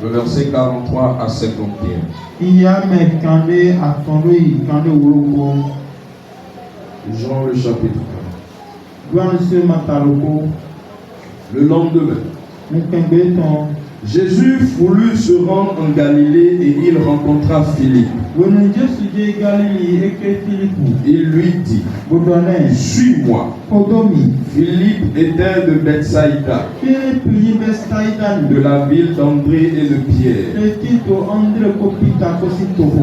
Le verset 43 à 51. Jean le chapitre 1. Le lendemain, Jésus voulut se rendre en Galilée et il rencontra Philippe. Il lui dit, suis-moi. Philippe était de Bethsaïda, de la ville d'André et de Pierre.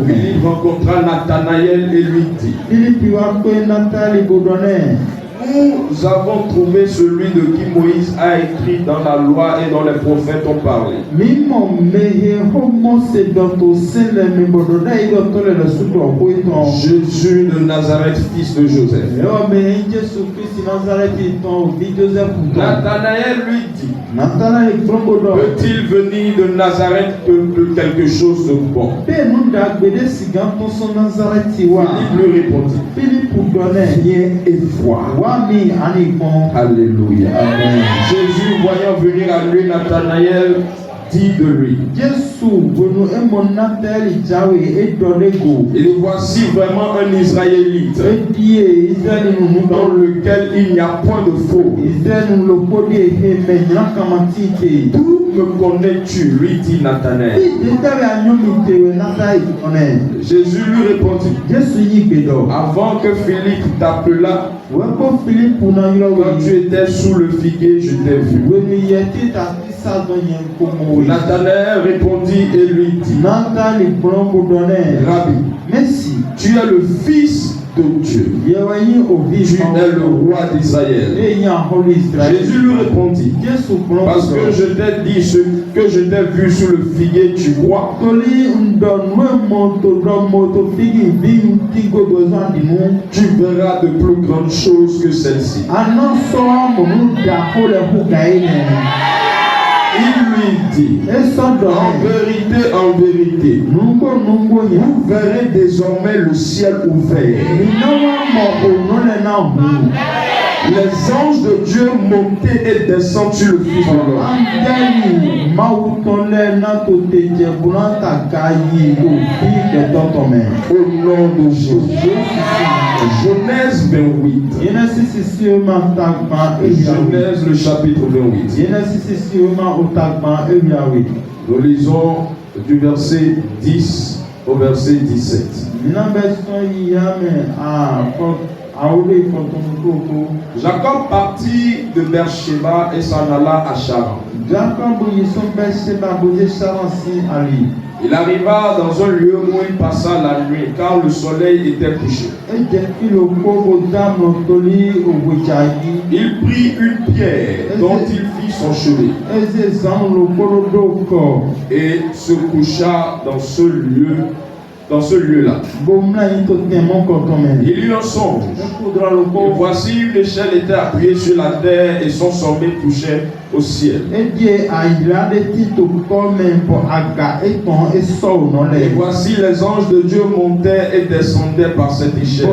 Philippe rencontra Nathanaël et lui dit, nous avons trouvé celui de qui Moïse a écrit dans la loi et dont les prophètes ont parlé. Jésus de Nazareth, fils de Joseph. Nathanaël lui dit, peut-il venir de Nazareth que quelque chose de bon? Philippe lui répondit, viens et vois. Alléluia. Amen. Jésus, voyant venir à lui Nathanaël, dit de lui, et voici vraiment un Israélite dans lequel il n'y a point de faux. D'où me connais-tu? Lui dit Nathanaël. Jésus lui répondit, avant que Philippe t'appela, quand tu étais sous le figuier, je t'ai vu. Nathanaël répondit et lui dit, Rabbi, tu es le Fils de Dieu. Tu es le roi d'Israël. Jésus lui répondit, parce que je t'ai dit ce que je t'ai vu sous le figuier, tu crois? Tu verras de plus grandes choses que celles-ci. Il lui dit, en vérité, vous verrez désormais le ciel ouvert. Les anges de Dieu montaient et descendaient sur le Fils de l'homme. Au nom de Jésus. Genèse 28. Genèse le chapitre 28. Nous lisons du verset 10 au verset 17. Jacob partit de Beersheba et s'en alla à Charan. Il arriva dans un lieu où il passa la nuit, car le soleil était couché. Il prit une pierre dont il fit son chevet et se coucha dans ce lieu-là. Il eut un songe. Et voici une échelle était appuyée sur la terre et son sommet touchait au ciel. Et voici les anges de Dieu montaient et descendaient par cette échelle.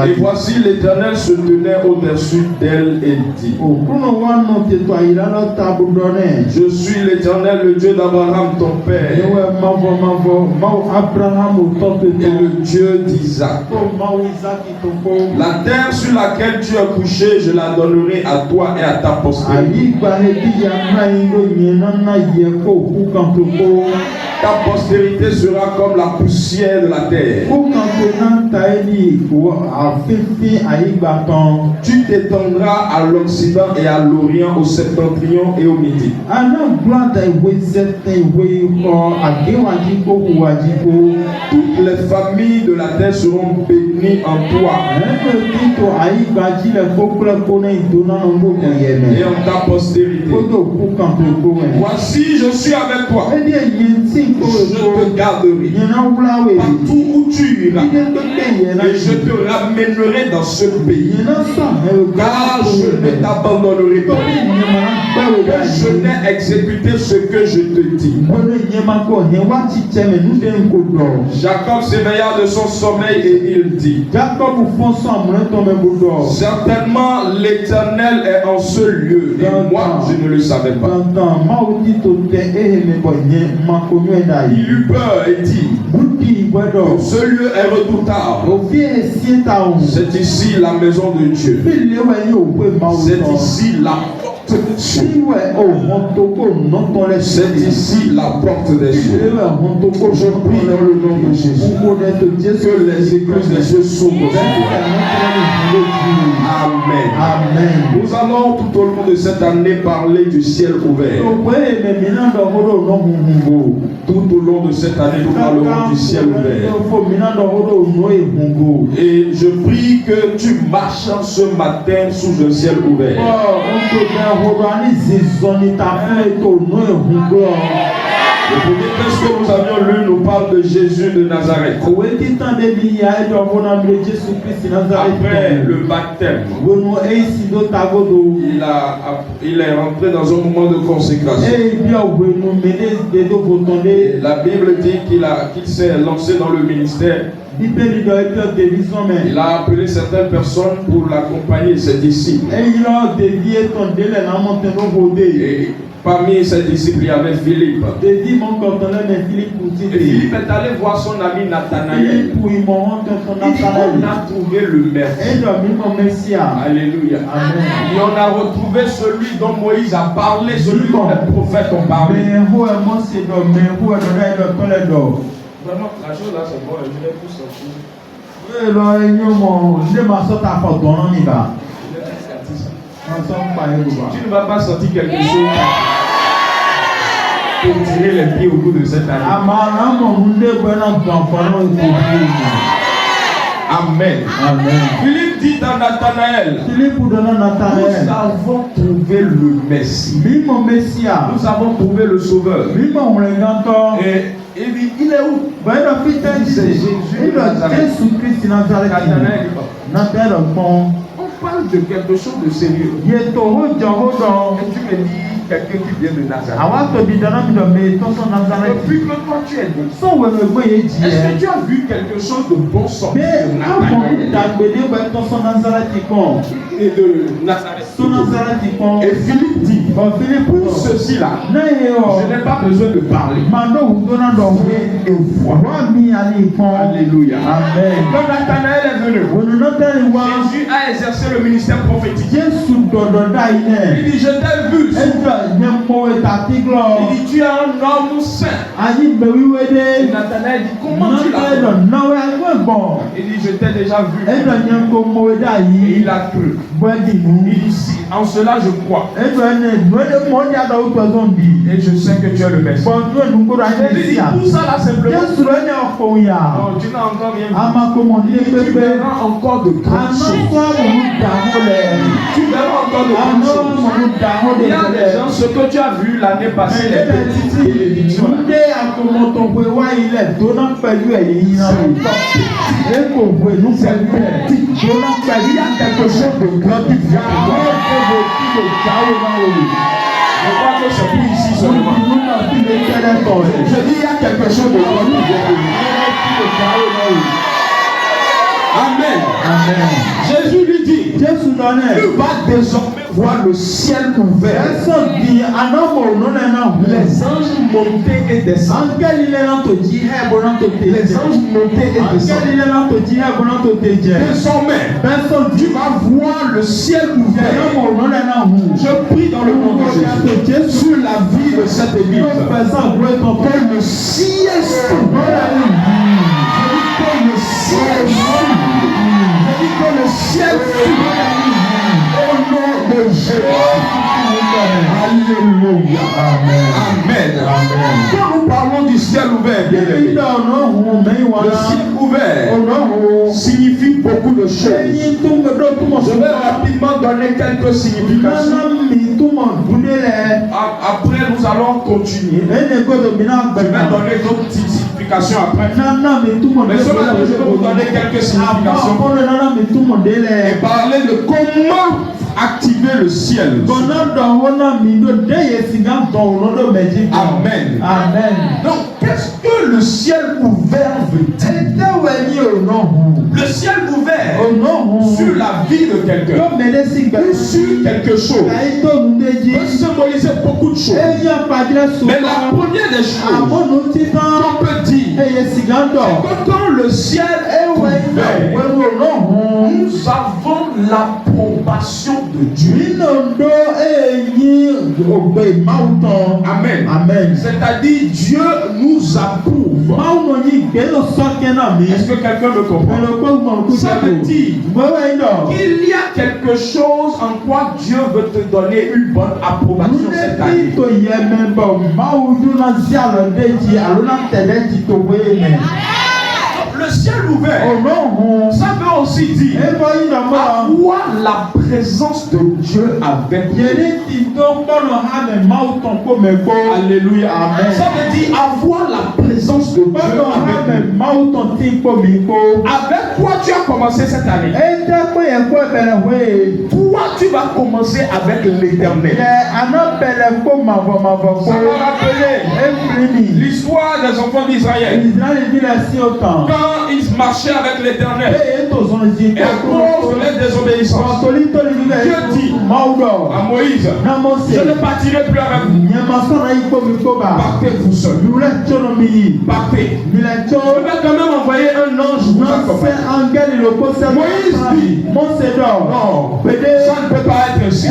Et voici l'Éternel se tenait au-dessus d'elle et dit, je suis l'Éternel, le Dieu d'Abraham ton père, et le Dieu d'Isaac. La terre sur laquelle tu as couché, je la donnerai à toi et à ta postérité. Ta postérité sera comme la poussière de la terre. Tu t'étendras à l'Occident et à l'Orient, au septentrion et au midi. Toutes les familles de la terre seront bénies en toi et en ta postérité. Voici, je suis avec toi. Je te garderai partout où tu iras, et je te ramènerai dans ce pays, car je ne t'abandonnerai pas. Que je n'ai exécuté ce que je te dis. Jacob s'éveilla de son sommeil et il dit: certainement l'Éternel est en ce lieu et moi je ne le savais pas. Il eut peur et dit: ce lieu est redoutable. C'est ici la maison de Dieu. C'est ici la porte des cieux. C'est ici la porte des cieux. Je prie dans le nom de Jésus que les églises des cieux s'ouvrent. Amen. Amen. Nous allons tout au long de cette année parler du ciel ouvert. Tout au long de cette année, nous parlerons du ciel ouvert. Et je prie que tu marches ce matin sous un ciel ouvert. Le premier texte que nous avions lu nous parle de Jésus de Nazareth. Après le baptême, il est rentré dans un moment de consécration. La Bible dit qu'il s'est lancé dans le ministère. Il a appelé certaines personnes pour l'accompagner, ses disciples. Et parmi ses disciples, il y avait Philippe. Et Philippe est allé voir son ami Nathanaël. On a trouvé le Messie. Alléluia. Amen. Et on a retrouvé celui dont Moïse a parlé, celui dont les prophètes ont parlé. Vraiment, la chose là, c'est bon, je l'ai tout sorti. Tu ne vas pas sortir quelque chose pour tirer les pieds au bout de cette année. Amen. Amen. Philippe dit à Nathanaël: nous avons trouvé le Messie. Nous avons trouvé le Sauveur. Et il dit: il est où? C'est Jésus de Nazareth. Nathanaël, on parle de quelque chose de sérieux. Et tu me dis quelqu'un qui vient de Nazareth. Depuis que toi tu es né, est-ce que tu as vu quelque chose de bon sortir de Nazareth et de Nazareth? Et Philippe dit: pour ceci-là, je n'ai pas besoin de parler. Alléluia. Amen. Quand Nathanaël est venu, Jésus a exercé le ministère prophétique. Il dit: je t'ai vu. Il dit: tu es un homme saint. Et Nathanaël dit: comment tu l'as vu? Il dit: je t'ai déjà vu. Et il a cru. Il dit: si, en cela je crois. Et je sais que tu es le Messie. Il dit: tout ça là simplement. Non, tu n'as encore rien vu. Tu verras encore de grandes choses. Tu verras encore de grandes choses. Il y a des gens, ce que tu as vu l'année passée, les petites bénédictions. Il y a quelque chose de grand qui vient. Je crois que c'est pour ici seulement. Je dis: il y a quelque chose de grand qui vient. Amen. Amen. Jésus lui dit: tu vas désormais voir le ciel ouvert, les anges monter et descendre. Les anges monter et descendre. Désormais, tu vas voir le ciel ouvert. Je prie dans le nom de Jésus sur la vie de cette église que le ciel s'ouvre. Que le ciel s'ouvre. Je dis que le ciel s'ouvre au nom de Jésus. Alléluia. Amen. Amen. Quand nous parlons du ciel ouvert, bien aimé, le ciel ouvert signifie beaucoup de choses. Je vais rapidement donner quelques significations. Après, nous allons continuer. Je vais donner d'autres significations après. Mais ce matin, je vais vous donner quelques significations et parler de comment activer le ciel. Amen. Amen. Donc, qu'est-ce que le ciel ouvert veut dire? Le ciel ouvert sur la vie de quelqu'un ou sur quelque chose peut symboliser beaucoup de choses. Mais la première des choses qu'on peut dire, c'est que quand le ciel est ouvert, nous avons l'approbation de Dieu. Amen. Amen. C'est-à-dire Dieu nous approuve. Est-ce que quelqu'un me comprend? Ça veut dire qu'il y a quelque chose en quoi Dieu veut te donner une bonne approbation cette année. Le ciel ouvert, ça veut aussi dire avoir la présence de Dieu avec nous. Alléluia. Amen. Ça veut dire avoir la présence de Dieu avec nous. Avec quoi tu as commencé cette année? Toi, tu vas commencer avec l'Éternel. Ça m'a rappelé l'histoire des enfants d'Israël. Quand ils marchaient avec l'Éternel, et à cause de leur désobéissance, Dieu dit à Moïse, je ne partirai plus avec vous. Partez vous seul. Partez. Je vais quand même envoyer un ange vous accompagner. Moïse dit, non, ça ne peut pas être ainsi.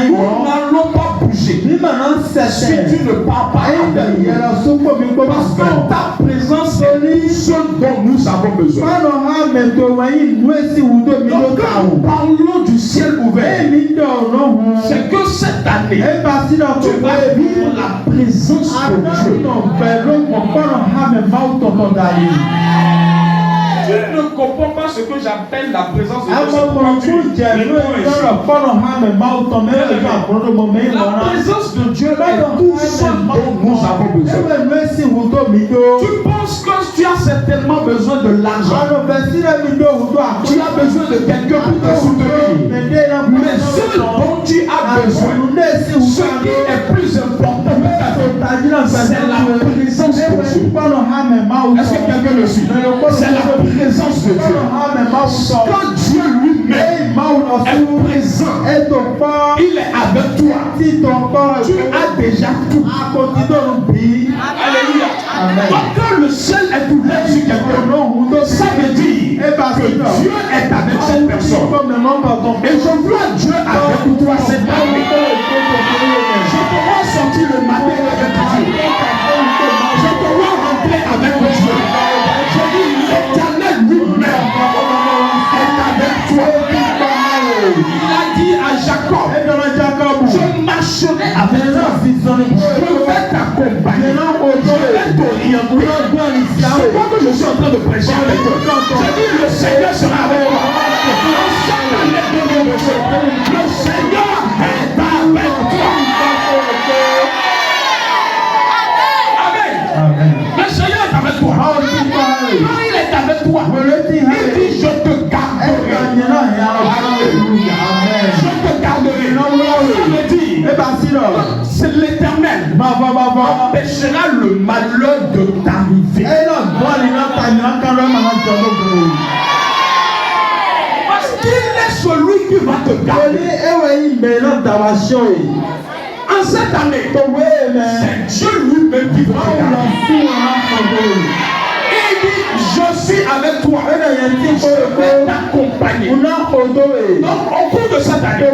Nous n'allons pas bouger. Si tu ne pars pas avec nous, parce que ta présence est ce dont nous avons besoin. Donc quand nous parlons du ciel ouvert, c'est que cette année, tu vas vivre la présence de Dieu. Tu ne comprends pas ce que j'appelle la présence de Dieu. La présence de Dieu est tout ce dont nous avons besoin. Tu penses que tu as certainement besoin de l'argent. Tu as besoin de quelqu'un pour te soutenir. Mais ce dont tu as besoin, ce qui est plus important, c'est la présence de Dieu. Est-ce que quelqu'un le suit? C'est la présence de Dieu. Quand Dieu lui-même est présent, il est avec toi. Tu as déjà tout. Alléluia. Quand le ciel est ouvert sur quelqu'un, ça veut dire que Dieu est avec cette personne. Et je vois Dieu avec toi cette année. Je te vois sortir le matin avec Dieu. Je te vois rentrer avec Dieu. Je dis l'Éternel lui-même est avec toi. Il a dit à Jacob, je marcherai avec toi. Je vais t'accompagner. Je vais t'orienter. C'est quoi que je suis en train de prêcher avec toi? Je dis le Seigneur sera avec toi. Le Seigneur est avec toi. Amen. Le Seigneur est avec toi. Quand il est avec toi, il dit je te garderai. Je te garderai. Ça veut dire c'est l'Éternel empêchera le malheur de t'arriver. Parce qu'il est celui qui va te garder. En cette année, c'est Dieu lui-même qui va te garder. Il dit, je suis avec toi. Je vais t'accompagner. Donc, au cours de cette année,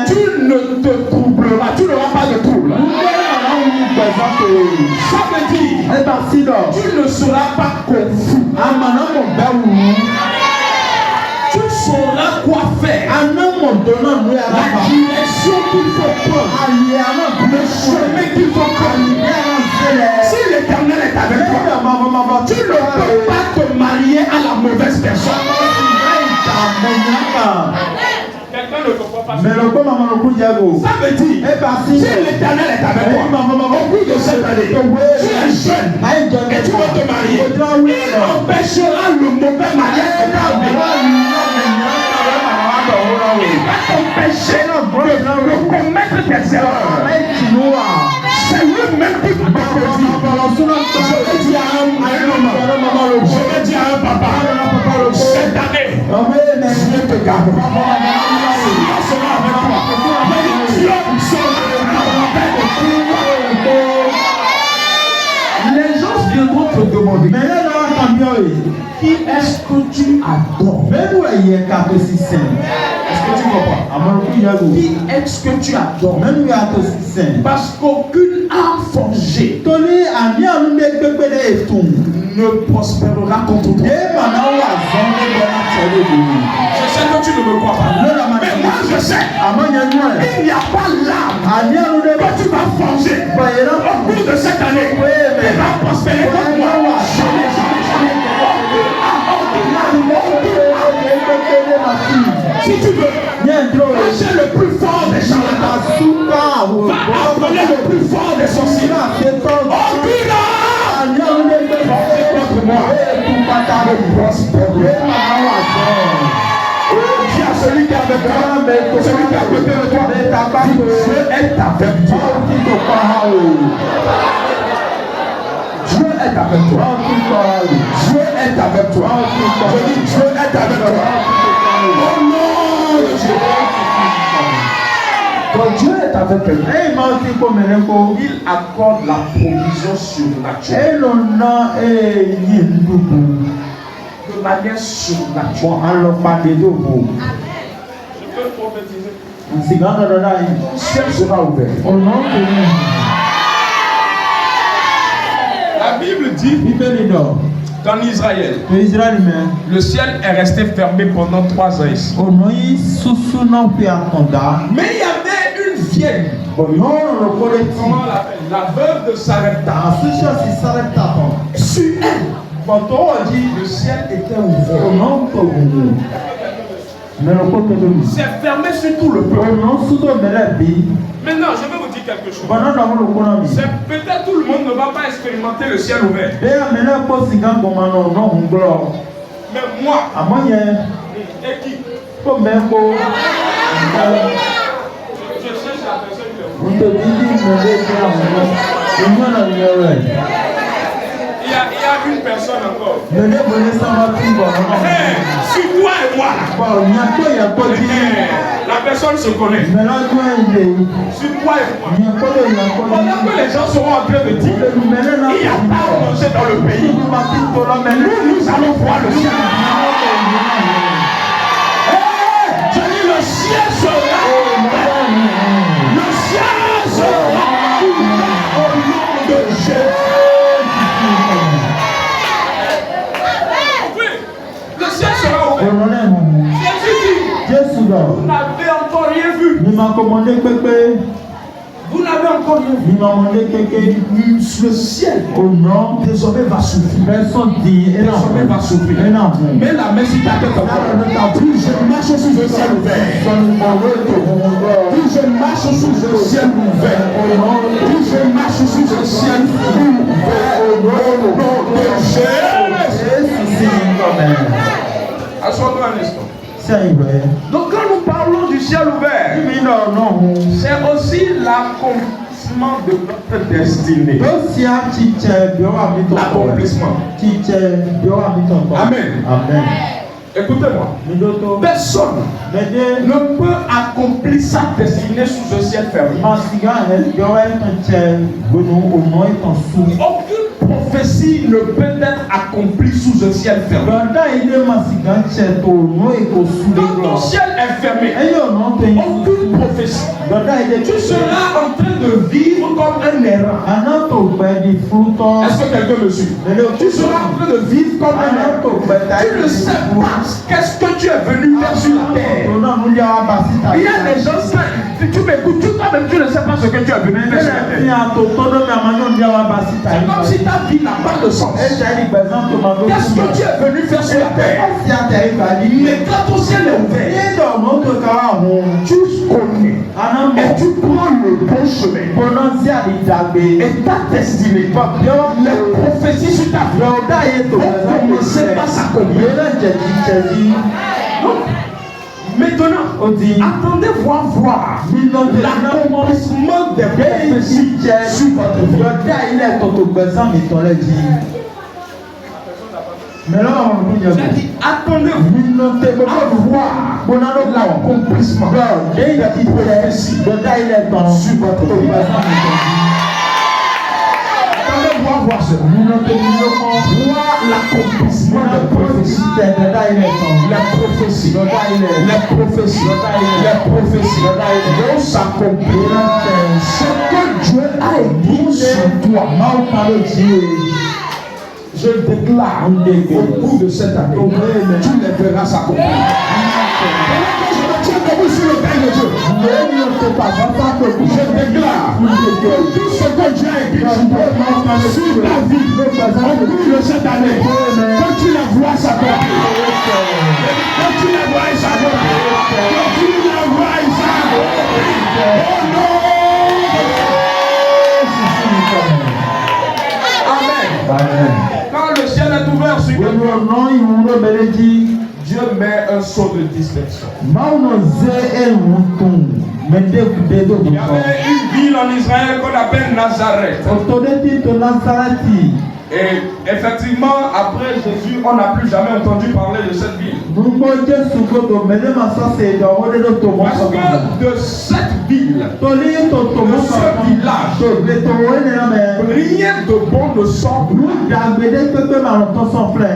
tu ne te troubleras. Tu n'auras pas de trouble. Ça veut dire, tu ne seras pas confus. Tu sauras quoi faire. La direction qu'il faut prendre. Le chemin qu'il faut prendre. Si l'Éternel est avec toi, tu ne peux pas te marier à la mauvaise personne. Quelqu'un ne comprend pas. Ça veut dire, si l'Éternel est avec toi, au bout de cette année, tu es jeune et tu veux te marier, il empêchera le mauvais mariage de t'arriver. Il va t'empêcher de commettre des erreurs. C'est lui-même qui va t'applaudir. Je vais dire à un papa, cette année, Dieu te garde. Dieu sera avec toi. Dieu sera avec toi. Les gens viendront te demander, qui est-ce que tu adores? Est-ce que tu comprends? Qui est-ce que tu adores? Parce qu'aucune âme forgée ne prospérera contre toi. Je sais que tu ne me crois pas. Mais moi je sais. Il n'y a pas l'âme que tu vas forger au cours de cette année. Elle va prospérer contre toi. Si tu veux, c'est le plus fort des charlatans. Va appeler le plus fort des sorciers. Aucune âme contre moi. Dis à celui qui est avec toi, celui qui est à côté de toi, Dieu est avec toi. Dieu est avec toi. Dieu est avec toi. Je dis Dieu est avec toi. Au nom de Dieu. Quand Dieu est avec toi, il accorde la provision surnaturelle. De manière surnaturelle. Je peux prophétiser. Le ciel sera ouvert. La Bible dit qu'en Israël, le ciel est resté fermé pendant 3 ans ici. Mais il y avait une vieille. Comment on l'appelle? La veuve de Sarepta. Sur elle, quand on dit le ciel était ouvert. C'est fermé sur tout le peuple. Maintenant, je vais vous dire quelque chose. C'est peut-être tout le monde ne va pas expérimenter le ciel ouvert. Mais moi, et qui? Je cherche la personne qui il y a une personne encore. Hey, sur toi et moi là. La personne se connaît. Sur toi et moi. Pendant que les gens seront en train de dire il n'y a pas à manger dans le pays, nous allons voir le ciel. Hey, je dis le ciel sera ouvert. Le ciel sera ouvert au nom de Jésus. Jésus dit, vous n'avez encore rien vu. Vous n'avez encore rien vu. Le ciel désormais va souffrir. Désormais va souffrir. Mais la main sur ta tête, plus je marche sous le ciel ouvert. Plus je marche sous le ciel ouvert. Plus je marche sous le ciel ouvert. Assois-toi un instant. Donc quand nous parlons du ciel ouvert, c'est aussi l'accomplissement de notre destinée. L'accomplissement. Amen. Amen. Écoutez-moi. Personne ne peut accomplir sa destinée sous un ciel fermé. Aucune prophétie ne peut être accomplie sous un ciel fermé. Quand ton ciel est fermé, aucune prophétie. Tu seras en train de vivre comme un errant. Est-ce que quelqu'un me suit? Tu seras en train de vivre comme un errant. Tu ne sais pas qu'est-ce que tu es venu faire sur la terre. Il y a des gens, tu m'écoutes, toi-même tu ne sais pas ce que tu es venu faire sur la terre. C'est comme si ta vie n'a pas de sens. Qu'est-ce que tu es venu faire sur la terre? Mais quand ton ciel est ouvert, tu connais et tu prends le bon chemin. Et ta destinée, les prophéties sur ta vie vont commencer par s'accomplir. Maintenant, attendez voir l'accomplissement des prophéties sur votre vie. Attendez voir l'accomplissement des prophéties sur votre vie. Voir l'accomplissement des prophéties. Les prophéties vont s'accomplir. Ce que Dieu a dit sur toi, je déclare au bout de cette année, tu les verras s'accomplir. Je me tiens debout sur le père de Dieu. Je déclare que tout ce que Dieu a écrit sur ta vie au bout de cette année, que tu les vois s'accomplir. Que tu les vois s'accomplir. Que tu les vois s'accomplir. Oh non! Amen. Quand le ciel est ouvert sur Dieu met un sceau de dispersion. Il y avait une ville en Israël qu'on appelle Nazareth. Et effectivement, après Jésus, on n'a plus jamais entendu parler de cette ville. Parce que de cette ville, de ce village, rien de bon ne sort.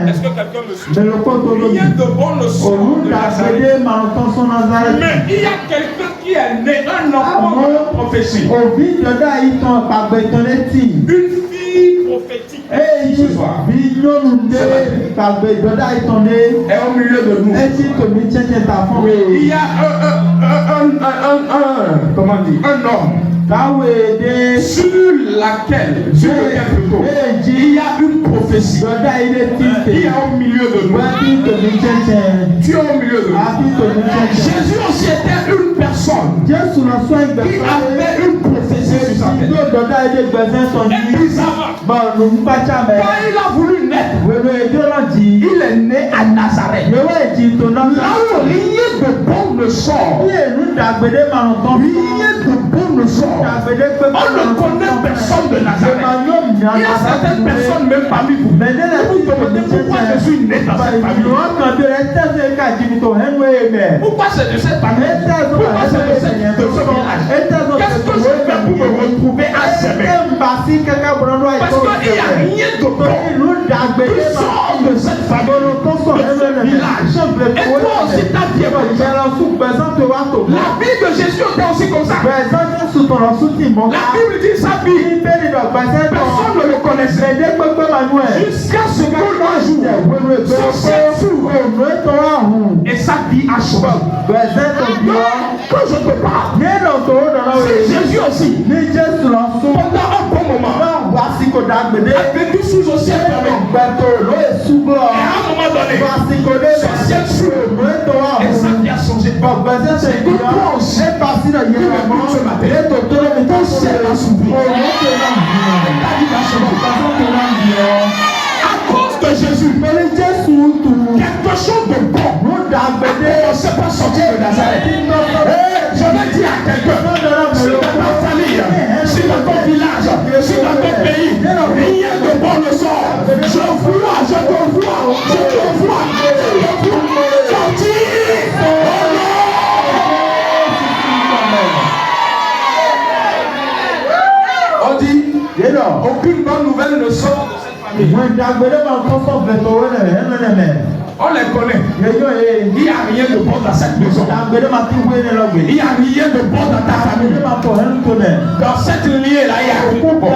Est-ce que quelqu'un me suit? Rien de bon ne sort de Nazareth. Mais il y a quelqu'un qui est né, un enfant de la prophétie. Une fille prophétique. Ce soir. Elle est au milieu de nous. Il y a un homme sur lequel plutôt, il y a une prophétie. Il est au milieu de nous. Tu es au milieu de nous. Jésus aussi était une personne qui avait une prophétie sur sa tête. Et bizarrement, quand il a voulu naître, il est né à Nazareth. Là où rien de bon ne sort. Rien de bon ne sort. On ne connaît personne de Nazareth. Il y a certaines personnes même parmi vous. Vous demandez pourquoi je suis né dans cette famille. Pourquoi c'est de cette famille? Pourquoi c'est de ce village? Qu'est-ce que je fais pour me retrouver à Sémé? Parce qu'il n'y a rien de bon qui sort de cette famille, de ce village. Et toi aussi t'as bien dit. La vie de Jésus était aussi comme ça. La Bible dit sa vie. Personne ne le connaissait. Jusqu'à ce que l'un jour, et sa vie a changé. Quand je te parle, c'est Jésus aussi. Pendant un bon moment, a vécu sous un ciel fermé. Et à un moment donné, ce ciel s'ouvre. Et sa vie a changé. C'est que toi aussi, tu me dis ce matin, ton ciel a s'ouvert. À cause de Jésus, quelque chose de bon ne s'est pas sorti de Nazareth. Je vais dire à quelqu'un, si dans ta famille, si dans ton village, si dans ton pays, rien de bon ne sort. Je te vois sortir. On dit, aucune bonne nouvelle ne sort de cette famille. On les connaît. Il n'y a rien de bon dans cette maison. Il n'y a rien de bon dans ta famille. Dans cette lignée là, il y a rien de bon.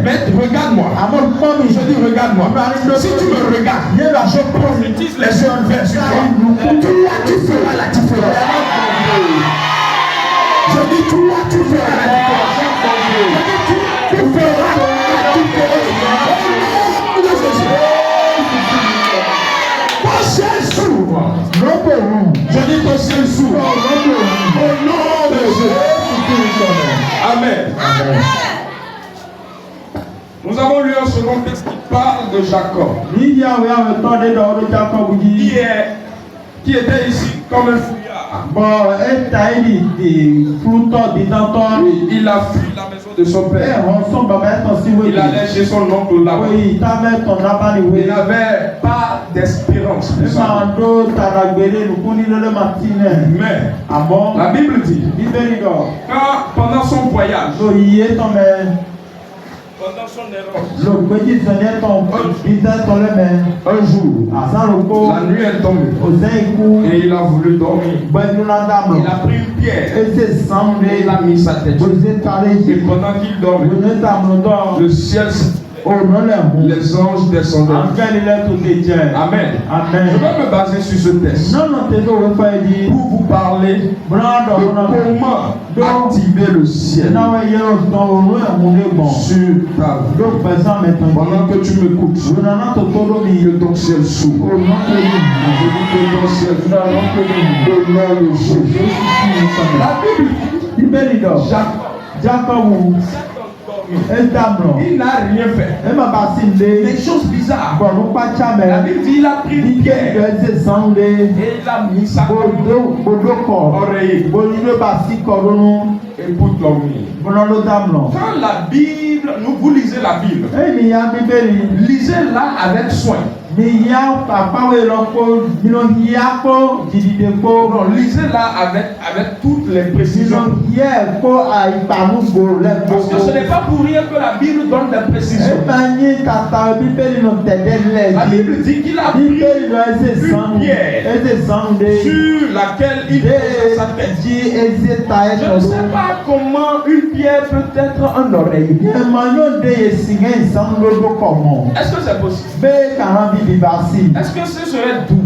Mais regarde-moi. Je dis regarde-moi. Si tu me regardes, je prophétise les yeux ouverts sur toi. Tu feras la différence. Je dis toi, tu feras la différence. Tu feras la différence. Ton ciel s'ouvre. Je dis ton ciel s'ouvre. Au nom de Jésus. Amen. Nous avons lu un second texte qui parle de Jacob. Qui était ici comme un fouillard. Bon, Il a fui la maison de son père. Il allait chez son oncle là-bas. Il n'avait pas d'espérance. Mais la Bible dit, pendant son voyage, pendant son errance, un jour, la nuit est tombée et il a voulu dormir. Il a pris une pierre et il a mis sa tête. Et pendant qu'il dormait, le ciel, les anges descendaient. Amen. Je vais me baser sur ce texte pour vous parler de comment activer le ciel sur ta vie. Pendant que tu m'écoutes, que ton ciel s'ouvre. Que ton ciel s'ouvre. Au nom de Jésus. La Bible dit, Jacob, il n'a rien fait. Des choses bizarres. La Bible dit il a pris une pierre et il a mis sa oreiller et pour dormir. Quand la Bible, vous lisez la Bible, lisez-la avec soin. Non, lisez-la avec toutes les précisions. Parce que ce n'est pas pour rien que la Bible donne des précisions. La Bible dit qu'il a pris une pierre sur laquelle il posait sa tête. Je ne sais pas comment une pierre peut être un oreiller. Est-ce que c'est possible? Est-ce que ce serait doux?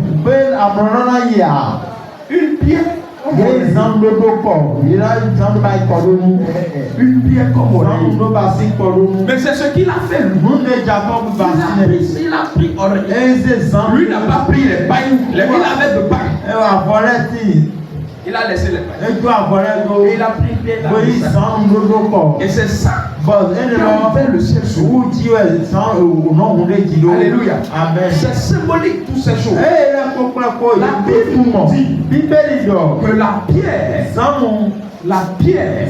Une pierre comme une pierre comme oreille. Mais c'est ce qu'il a fait. Il a pris oreille. Lui n'a pas pris les pailles. Il avait de pailles. Il a laissé les pailles. Et il a pris les pailles. Et c'est ça. Le ciel s'ouvre. Alléluia. Amen. C'est symbolique toutes ces choses. La Bible dit que la pierre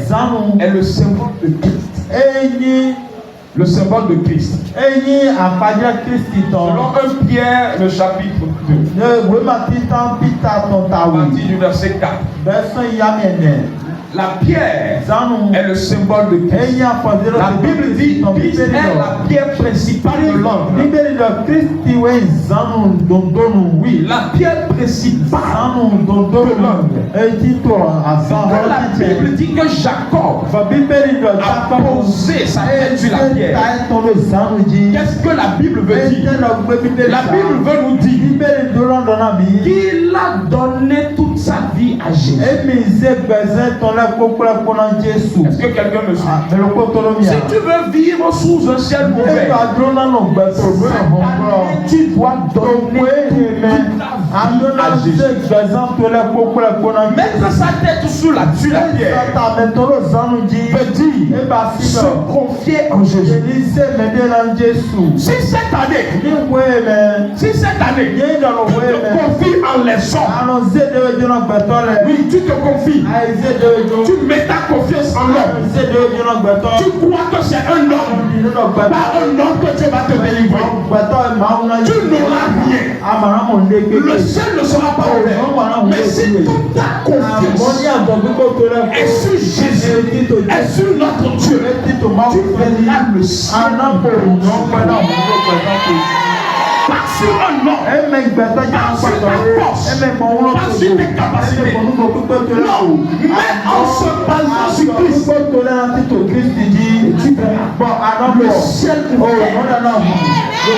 est le symbole de Christ. Le symbole de Christ. Selon 1 Pierre, le chapitre 2. À partir du verset 4. La pierre est le symbole de Christ. La Bible dit Christ est la pierre principale de l'homme. Oui, la pierre principale de l'homme. La Bible dit que Jacob a posé sa tête sur la pierre. Qu'est-ce que la Bible veut dire? La Bible veut nous dire qu'il a donné toute sa vie à Jésus. Est-ce que quelqu'un me suit? Si tu veux vivre sous un ciel mauvais, tu dois donner toute ta vie à Jésus. Mettre sa tête sur la pierre veut dire se confier en Jésus. Si cette année tu te confies en les hommes, oui, tu te confies. Tu mets ta confiance en l'homme. Tu crois que c'est un homme, pas un homme que Dieu va te délivrer. Tu n'auras rien. Le ciel ne sera pas ouvert. Mais si toute ta confiance est sur Jésus, est sur notre Dieu, tu verras le ciel. Pas sur un homme, pas sur ta force, pas sur tes capacités. Non, mais en se basant sur Christ, tu verras le ciel ouvert. La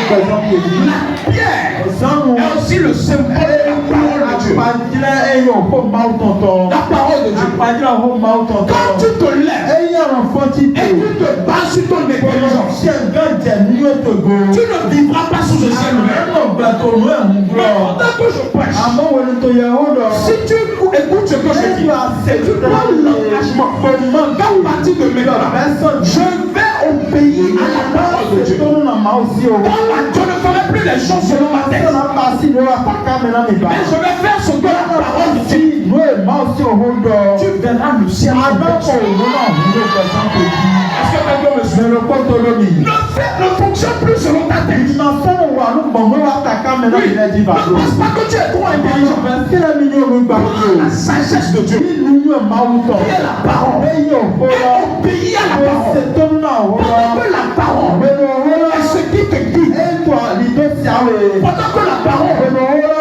pierre est aussi le symbole de la parole de Dieu. La parole de Dieu. Quand tu te lèves, et tu te bases sur ton intelligence, tu ne vivras pas sous le ciel ouvert. Mais pendant que je prêche, si tu écoutes ce que je dis, et tu prends l'engagement, qu'à partir de maintenant, je vais obéir à la parole de Dieu. Je ne ferai plus les choses selon ma tête, mais je vais faire ce que la parole dit. Tu verras le ciel. Est-ce que quelqu'un me suit? Ne fonctionne plus selon ta tête. Ne pense pas que tu es trop intelligent. Prends la sagesse de Dieu, qui est la parole, et obéis à la parole. Pendant que la parole est ce qui te guide, pendant que la parole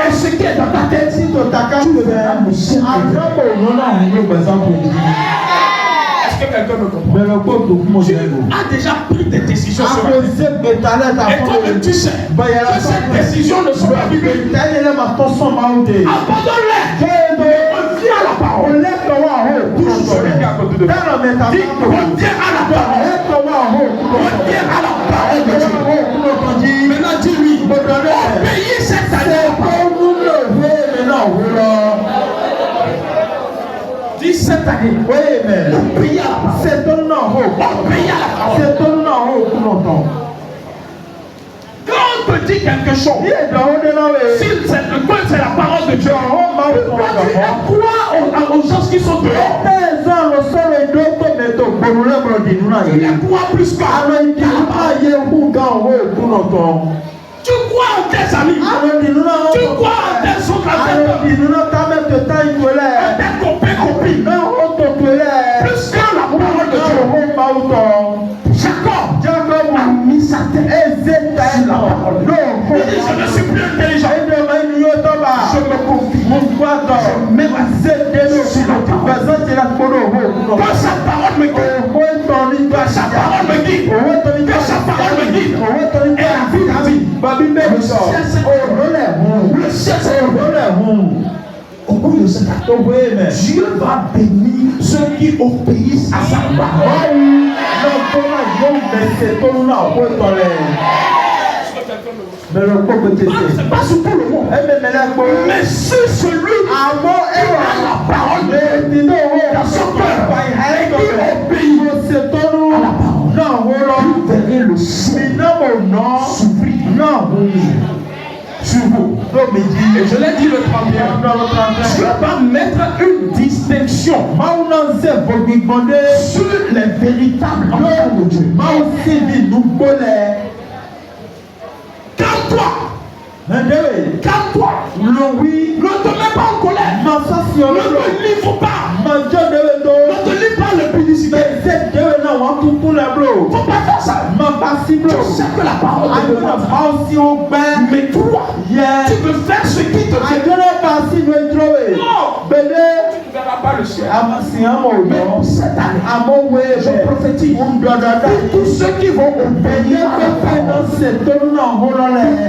est ce qui est dans ta tête, tu verras le ciel. Est-ce que quelqu'un me comprend? Tu as déjà pris des décisions sur la vie. Et toi-même tu sais que ces décisions ne sont pas bibliques. Abandonne-les. Reviens à la parole. Touche celui qui est à côté de toi. Dis, reviens à la parole. Reviens à la parole de Dieu. Maintenant dis-lui, obéis cette année. Dis cette année. Obéis à la parole. Obéis à la parole. Quand on te dit quelque chose, si c'est la parole de Dieu, pourquoi tu crois aux gens qui sont dehors? Tu les crois plus qu'à tu crois en tes amis. Tu crois en tes autres amis. Tes copains, copines. Plus qu'à la parole de Dieu. Jacob a mis sa tête sur la parole. Il dit, je ne suis plus intelligent. Je me confie. Je mets ma tête sur la parole. Que sa parole me guide. Que sa parole me guide. Que sa parole me guide. Et la vie. Le ciel c'est au bout de cet acte, Dieu va bénir ceux qui obéissent à sa parole. C'est pas sur tout le monde, mais sur celui qui a la parole dans son cœur et qui obéit à la parole. Vous verrez le ciel s'ouvrir sur vous. Et je l'ai dit le 31. Dieu va mettre une distinction sur les véritables enfants de Dieu. Calme-toi. Calme-toi. Ne te mets pas en colère. Ne te livre pas. Ne te livre pas le publicité. Faut pas faire ça. Tu sais que la parole de Dieu. Mais toi, tu veux faire ce qui te dit. Non. Tu ne verras pas le ciel. Mais cette année, je prophétise pour tous ceux qui vont obéir à la parole.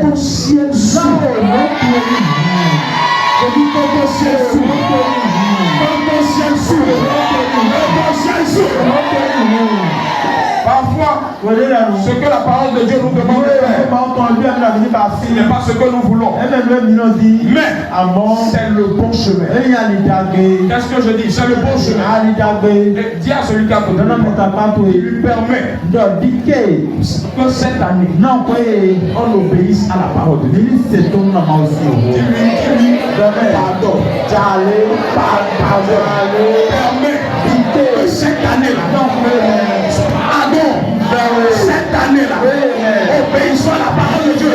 Ton ciel s'ouvre. Je dis que ton ciel s'ouvre. Ton ciel s'ouvre. Ton ciel s'ouvre. Parfois, ce que la parole de Dieu nous demande de faire, ce n'est pas ce que nous voulons. Mais c'est le bon chemin. Qu'est-ce que je dis? C'est le bon chemin. Et dis à celui qui a côté de toi, il lui permet que cette année, on obéisse à la parole de Dieu. Dis-lui, pardon. Permet que cette année-là, cette année-là, obéissons à la parole de Dieu.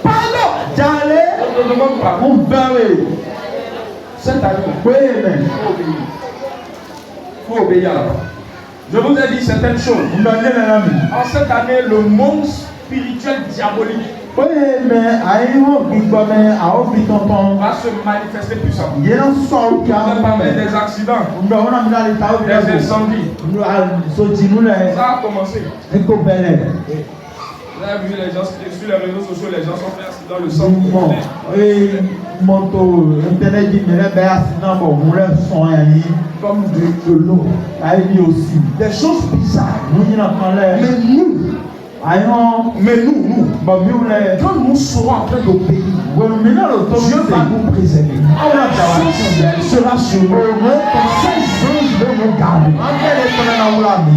Pardon. Cette année, il faut obéir à la parole. Je vous ai dit certaines choses. En cette année, le monde spirituel diabolique va se manifester puissamment. Il va parler des accidents, des incendies. Ça a commencé. Vous avez vu les gens sur les réseaux sociaux, les gens sont fait accident, le sang. moto internet dit mais les accidents bon on les sont comme de l'eau a dit aussi des choses bizarres mais nous quand nous serons en train d'obéir Dieu va nous préserver sera sur nous ces anges vont nous garder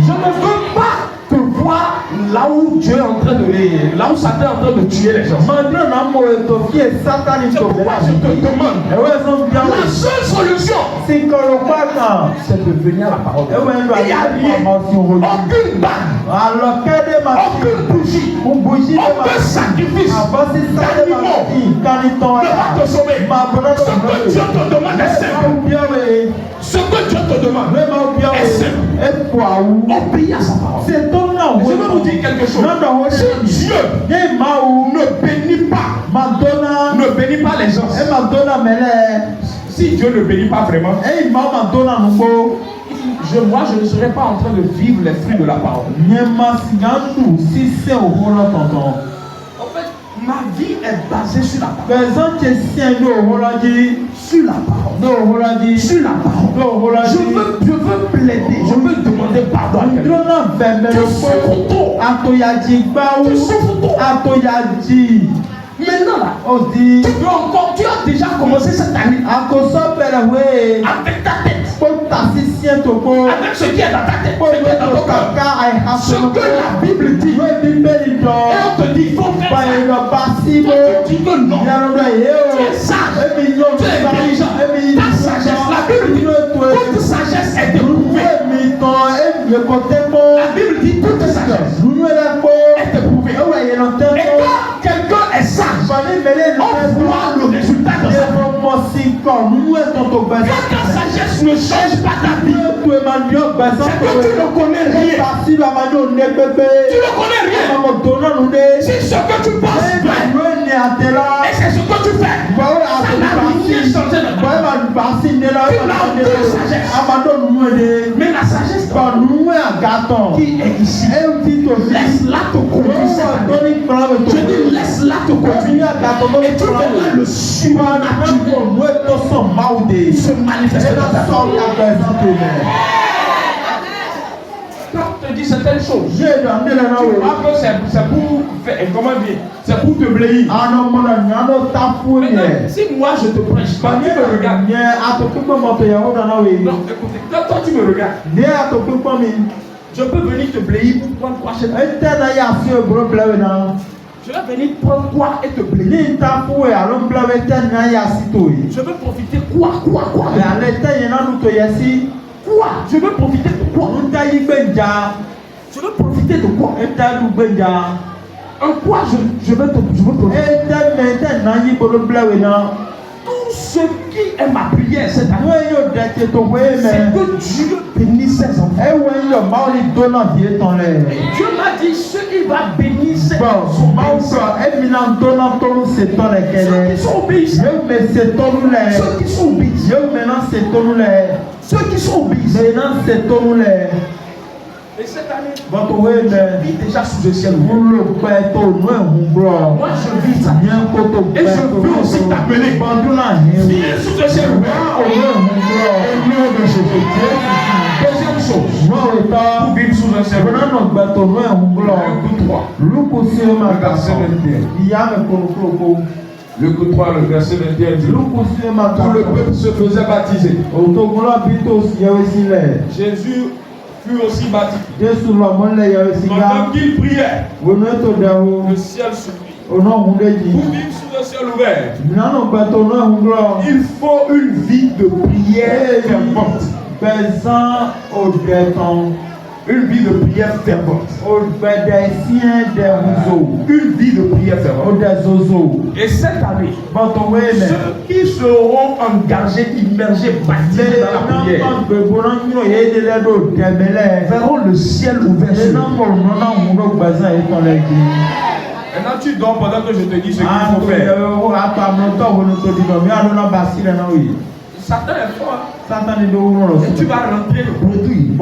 je ne veux pas te voir là où Dieu est en train de là où Satan est en train de tuer les gens. C'est pourquoi je te demande la seule solution c'est de venir à la parole. Il n'y a rien, aucune bague, aucune bougie, aucun sacrifice d'animaux ne va te sauver. Ce que Dieu te demande est simple. Ce que Dieu te demande est simple. Obéis à sa parole. Je vais vous dire quelque chose. Si Dieu ne bénit pas les gens, si Dieu ne bénit pas vraiment, moi je ne serai pas en train de vivre les fruits de la parole. En fait, ma vie est basée sur la parole. Sur la parole. Sur la parole. Je veux plaider. Je veux demander pardon à quelqu'un. Maintenant là, tu as déjà commencé cette année avec ta tête. Avec ce qui est dans ta tête, ce qui est dans ton cœur, ce que la Bible dit. Et on te dit, il faut faire ça. Tu dis que non. Tu es sage. Tu es intelligent. Ta sagesse, la Bible dit, toute sagesse est éprouvée. La Bible dit, toute sagesse est éprouvée. Et quand quelqu'un est sage, on voit le résultat de sa vie. Quand ta sagesse ne change pas ta vie, c'est que tu ne connais rien. Tu ne connais rien. C'est ce que tu penses faire. Et c'est ce que tu fais. Ça n'a rien changé dans ta vie. Tu n'as aucune sagesse. Mais la sagesse qui est ici, laisse-la te conduire. Je dis laisse-la te conduire. Et tu verras le surnaturel se manifester dans ta vie. Quand on te dit certaines choses, tu vois que c'est pour faire, comment dire, c'est pour te blayer. Mais si moi je te prêche, quand tu me regardes, non, écoutez, quand toi tu me regardes, je peux venir te blayer pour prendre quoi chez toi. Je vais venir prendre quoi et te blayer. Je veux profiter quoi. Quoi? Je veux profiter de quoi? Je veux profiter de quoi? En quoi je veux profiter? Tout ce qui est ma prière cette année, c'est que Dieu bénisse ses enfants. Et Dieu m'a dit ce qu'il va bénir ses enfants. Ceux qui sont obéissants. Ceux qui sont obéissants. Et cette année, je vis déjà sous le ciel. Moi, je vis ça. Et je veux aussi t'appeler. Viens sous le ciel ouvert. Deuxième chose, pour vivre sous le ciel ouvert. Luc 3, le verset 21. Luc 3, le verset 21 dit, tout le peuple se faisait baptiser. Jésus fut aussi baptisé. Pendant qu'il priait, le ciel s'ouvrit. Pour vivre sous le ciel ouvert, il faut une vie de prière fervente. Une vie de prière fervente. Une vie de prière fervente. Et cette année, ceux qui seront engagés, immergés, baptisés dans la prière, verront le ciel ouvert sur eux. Maintenant tu dors pendant que je te dis ce qu'il faut faire. Satan est fort. Et tu vas rentrer le produit.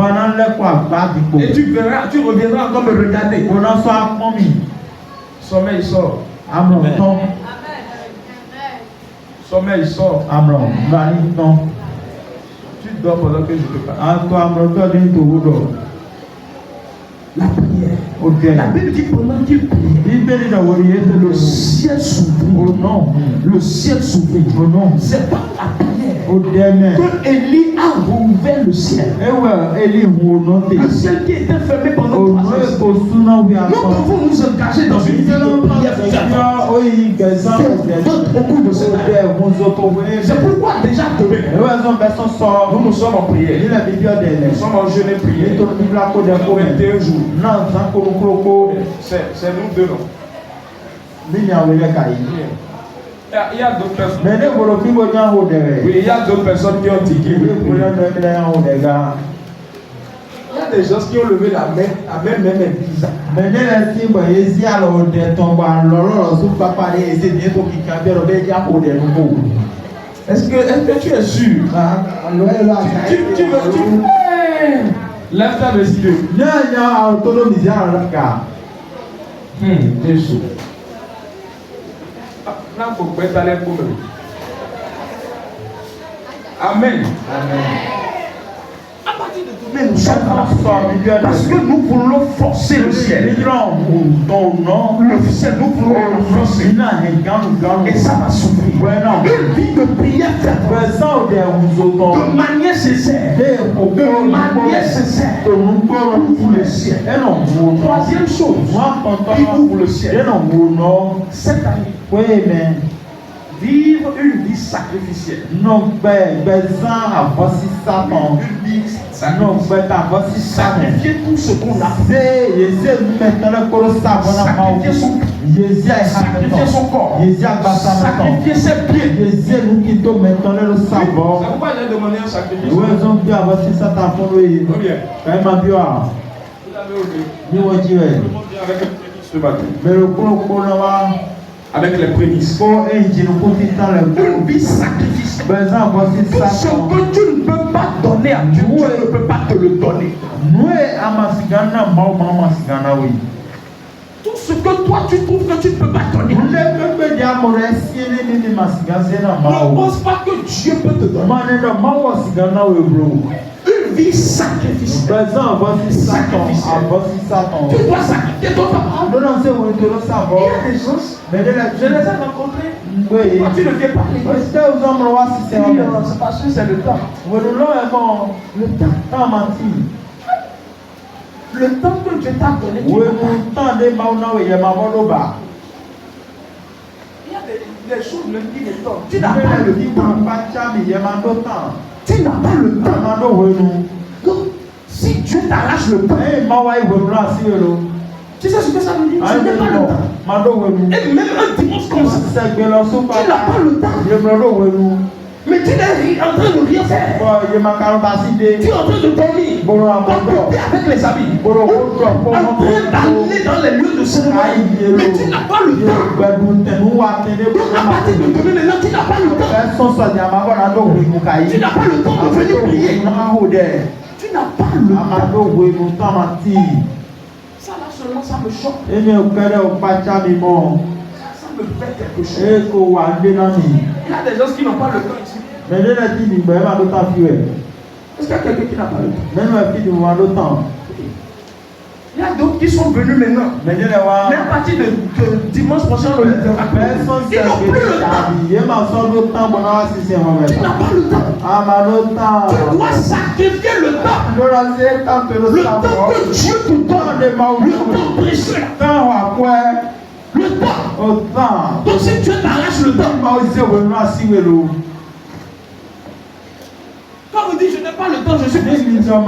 Et tu verras, tu reviendras encore me regarder. Sommeil sort. Sommeil sommeil, sort. Amron, Vani, non. Tu dors pendant que je te parle. Anto Amron, toi, d'une tour. La prière. La Bible dit pendant qu'il priait, le ciel s'ouvrit. Oh non. Le ciel s'ouvrit. Oh non. C'est pas la prière Oh demain. que Élie a rouvert le ciel. Eh ouais, Élie, vous non. Le ciel qui était fermé pendant Oh 3 non, heures. nous Devons nous engager dans une vie de prière fervente. Au cours de cette année. C'est pourquoi déjà demain, nous sommes en prière. Nous sommes en jeûne et prière. 21 jours. C'est nous deux, non? Il y a d'autres personnes. Oui, il y a d'autres personnes qui ont tiqué. Il y a des gens qui ont levé la main, même bizarre. Est-ce que tu es sûr? Tu veux. Lève ta décision. Jésus. Là, il faut que tu ailles pour nous. Amen. À partir de demain, nous sommes dans la foi. Parce que nous voulons forcer le ciel. Le ciel, nous voulons le forcer. Et ça va s'ouvrir. Une vie de prière fervente. De manière sincère. Ouvre le ciel. Troisième chose. Il ouvre le ciel. Cette année. Vivre une vie sacrificielle. Une vie sacrifier tout ce qu'on a. Sacrifier son corps. Sacrifier ses pieds. C'est pourquoi j'ai demandé un sacrifice. Vous l'avez oublié. Ce matin. Avec les prémices. Une vie sacrifice. Tout ce que tu ne peux pas donner à Dieu, Dieu ne peut pas te le donner. Tout ce que toi tu trouves que tu ne peux pas donner. Ne pense pas que Dieu peut te donner. Une vie sacrificielle. Sacrificielle. Tu dois sacrifier ton papa. Il y a des gens, je les ai rencontrés. Quand tu ne viens pas à l'église, c'est parce que c'est le temps. Le temps que Dieu t'a donné. Il y a des choses même qui ne tombent. Tu n'as pas le temps. Tu n'as pas le temps. Donc, si Dieu t'arrache le temps, tu sais ce que ça veut dire? Tu n'as pas le temps. Et même un dimanche comme ça, tu n'as pas le temps. Mais tu es en train de rien faire. Tu es en train de dormir. T'occuper avec les amis. En train d'aller dans les lieux de cérémonie. Mais tu n'as pas le temps. Donc à partir de demain maintenant, tu n'as pas le temps. Tu n'as pas le temps de venir prier. Tu n'as pas le temps. Ça là seulement, ça me choque. Ça me fait quelque chose. Il y a des gens qui n'ont pas le temps ici. Est-ce qu'il y a quelqu'un qui n'a pas le temps? Il y a d'autres qui sont venus maintenant. Mais à partir de dimanche prochain, ils n'ont plus le temps. Tu n'as pas le temps. Tu dois sacrifier le temps. Le temps que Dieu te donne. Le temps précieux. Le temps. Donc si Dieu t'arrache le temps. Quand vous dites je n'ai pas le temps, je suis désolé. Quand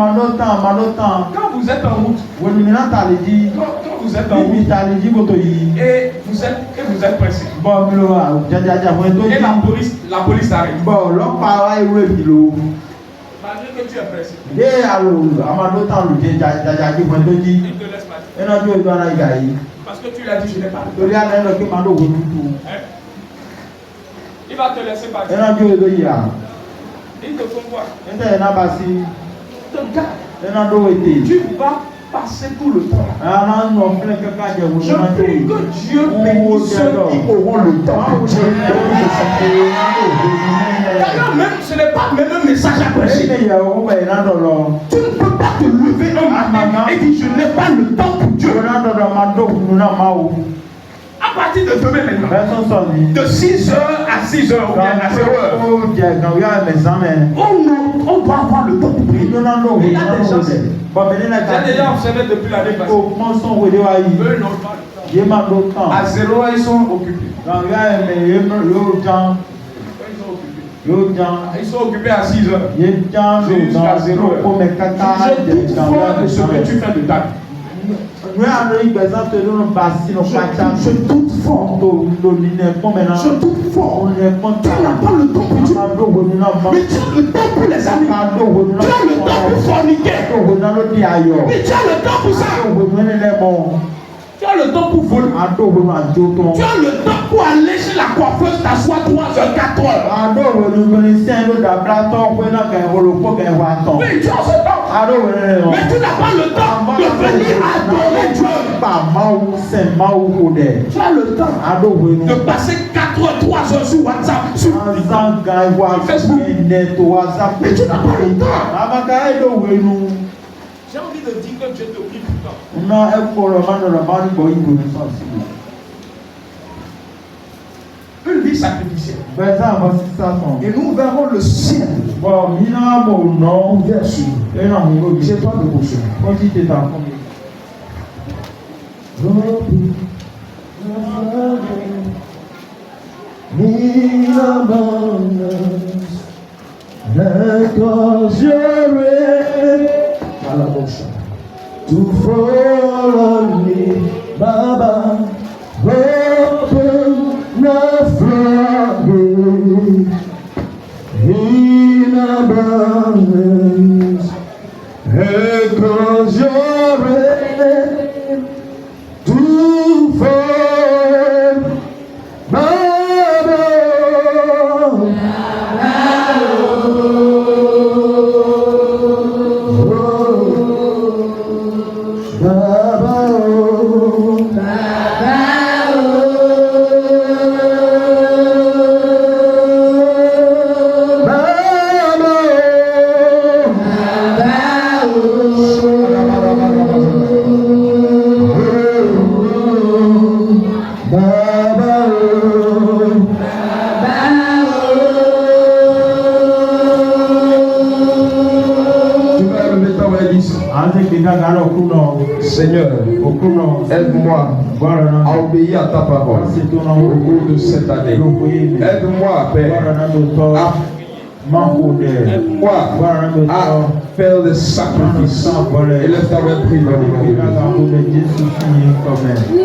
vous êtes en route, quand vous êtes en route et vous êtes pressé, et la police arrive, malgré que tu es pressé, il te laisse partir. Parce que tu lui as dit je n'ai pas le temps. Il va te laisser partir. Ils te font quoi? Tu vas passer tout le temps. Ara nɔ kple kaka dze wo Je na to prie yi. que Dieu bénisse ceux qui auront le temps pour Dieu. D'ailleurs, même, ce n'est pas même un message à prêcher. Eye yawo bɛ na dɔlɔ. Tu ne peux pas te lever un matin et dire je n'ai pas le temps pour Dieu. Wo na dɔlɔ ma do kunu na ma wo. À partir de demain maintenant, Bɛ sɔsɔ ni. de 6h à 6h ou bien à 0h, Ko dze kan o y'a mɛ zan mɛ. on doit avoir le temps pour prier. Idona do wo Il y a na des wo gens, dɛ. Bɔn bɛ ne na j'ai déjà observé depuis l'année passée. o mɔsɔn wo de wa yi. Eux n'ont pas le temps. Ye ma do kan. À 0h, ils sont occupés. Kan o y'a mɛ ye y'o jan. Ils sont occupés. Y'o jan. Ils sont occupés à 6h. Ye jan do Jusqu'à kan. 0h. Ko mɛ kaka Je dze doute kan o fort y'a de mɛ ce zan que mɛ. tu fais de ta vie. Nu y'a do igbɛzan to do no basi no kpatsa. Je doute fort. Do ni nɛ kpɔmɛ na. Je doute fort. O nɛ kpɔn Tu ta. n'as pas le temps pour Dieu. A do wo ni na ma. Mais tu as le temps pour les amis. A do wo ni na. Tu as le temps pour forniquer. Do wo na lo di ayọ̀. Mais tu as le temps pour ça. A do wo ni lɛ mɔ. Tu as le temps pour voler. A do wo na jo tɔn. Tu as le temps pour aller chez la coiffeuse, t'asseoir 3h, 4h. A do wo ni gbɛni sɛn do dabila tɔ ko na kɛ wolo ko kɛ wa tɔn. Oui, tu as ce temps. A do wo ni lɛ mɔ. Mais tu n'as pas le temps de venir adorer Dieu. Pa mawu sɛn mawu ko dɛ. Tu as le temps A do wo ni. de passer 4h, 3h sur WhatsApp, sur Azan gan wa Facebook. ɛnɛ to WhatsApp. Mais tu n'as pas le temps. Abaka e do wo nu. J'ai envie de dire que Dieu te prie tout le temps. Na ekpɔrɔ ma nɔ ma ni bɔ ibo ni sɔn si. Une vie sacrificielle. Bɛsa ma sisan sɔn. Et nous verrons le ciel Bɔn mina mo nɔ. ouvert sur nous. E na mo y'o J'ai di. toi de caution. Ko ti te ta fún mi. À la gauche. To follow me, Baba, open the floodgate in abundance, because you're ready to fall, Baba. Tu vas lever ta main et dire, An se kika gana o kun nɔ. Seigneur, O kun nɔ. aide-moi Bɔrɔ na. à obéir à ta parole An se to na au o. cours de cette année. Loko ye mi. Aide-moi, Père, Bɔrɔ na do tɔ. à, Ma ko dɛ. aide-moi Bɔrɔ na do à tɔ. faire des sacrifices. San bɔlɛ. Élève ta main, prie dans le nom de Kika Jésus. ka ko bɛ Jesu fi ye kɔfɛ.